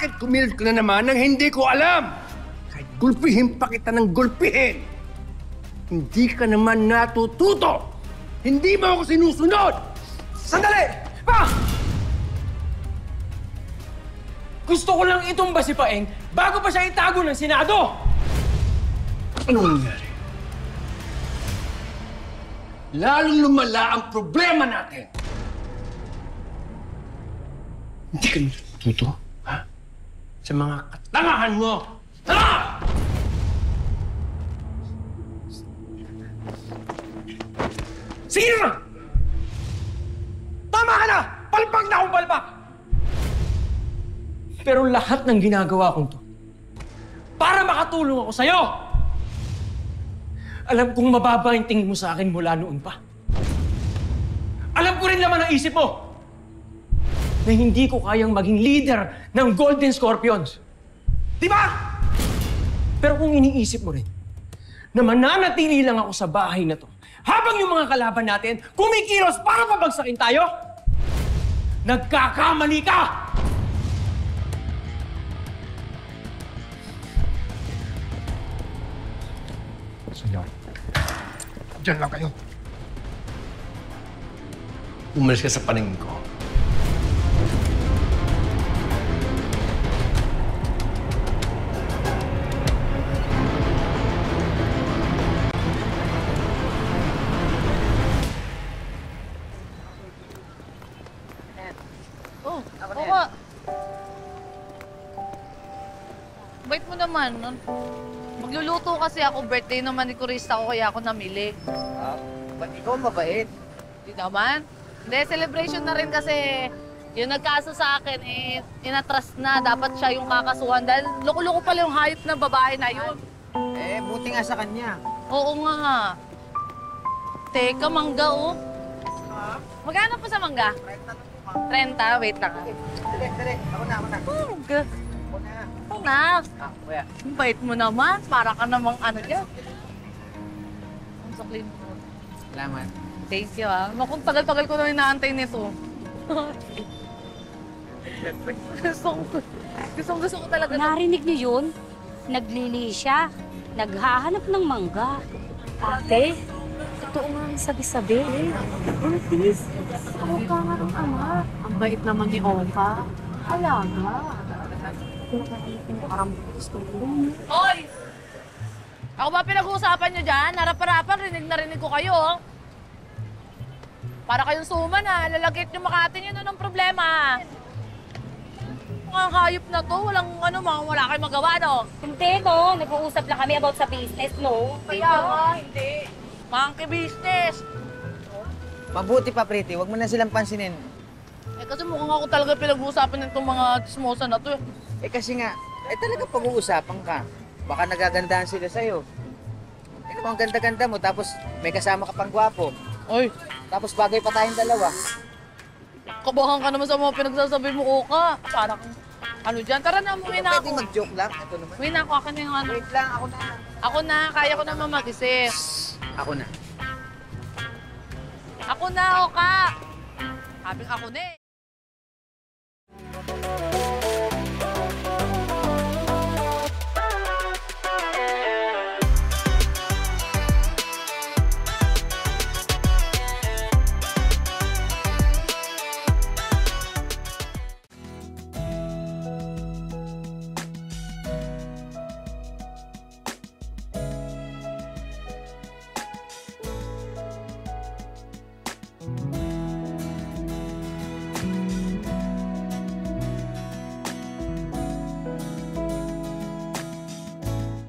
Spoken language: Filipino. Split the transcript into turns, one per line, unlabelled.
Bakit kumilit ka na naman nang hindi ko alam? Kahit gulpihin pa kita ng gulpihin. Hindi ka naman natututo. Hindi mo ako sinusunod.
Sandali! Pa! Gusto ko lang itumba si Paeng bago pa siya itago ng Senado!
Anong nangyari? Lalong lumala ang problema natin. Hindi ka natututo, ha? Sa mga katangahan mo. Ha?
Sige na! Tama ka na! Palpak na akong palpak! Pero lahat ng ginagawa kong to, para makatulong ako sa'yo! Alam kong mababa yung tingin mo sa akin mula noon pa. Alam ko rin laman ang isip mo na hindi ko kayang maging leader ng Golden Scorpions. Di ba? Pero kung iniisip mo rin na mananatili lang ako sa bahay na to habang yung mga kalaban natin kumikilos para pabagsakin tayo, nagkakamali ka!
Senyor, diyan lang kayo. Umalis ka sa paningin ko.
Oh, oo. Bait mo naman. Magluluto kasi ako. Birthday naman ni Kurista ko kaya ako namili.
Ba't ikaw mabait?
Hindi naman. Hindi, celebration na rin kasi yung nagkaso sa akin, inatras na. Dapat siya yung kakasuhan dahil loko-loko pala yung hayop na babae na yun.
Eh, buti nga sa kanya.
Oo nga. Teka, mangga oh. Magkano pa sa mangga? 30? Wait lang.
Dali. Ako na.
Mangga.
Ako na.
Ako na.
Kuya.
Ang bait mo naman. Para ka namang ano dyan. Ang sakli mo.
Salamat.
Thank you ah. Naku, tagal-tagal ko na inaantay nito. Gusto ko talaga.
Narinig niyo yun? Naglili siya. Naghahanap ng mangga. Ate, totoo nga ang sabi-sabi. Please, ako ka nga ng ama.
Ang bait naman ni Opa.
Alaga. Parang gusto ko.
Hoy! Ako ba pinag-uusapan niyo dyan? Harap-harapan, rinig ko kayo. Oh. Para kayong suman ha. Lalagit niyo Makati niyo ng problema. Mga hayop na to, wala kayong magawa, no?
Hindi, no? Nag-uusap lang kami about sa business, no?
Kaya nga, hindi. Monkey business.
Mabuti pa, Pretty. Huwag mo na silang pansinin.
Eh kasi mukhang ako talaga pinag-uusapan nitong mga chismosa na to.
Eh kasi nga, talaga pag-uusapan ka. Baka nagagandahan sila sa'yo. Eh naman, ganda-ganda mo, tapos may kasama ka pang gwapo.
Oy,
Tapos bagay pa tayong dalawa.
kabahan ka naman sa mga pinagsasabi mo, Oka. Parang, ano dyan? Tara na, umuwi na
Pwede
ako.
mag-joke lang. Ito naman.
Umuwi na ako, akin na yung ano.
Wait lang, ako na.
Ako na, kaya ko naman mag-isip.
Ako na.
Ako na, Oka. Sabi ako na eh.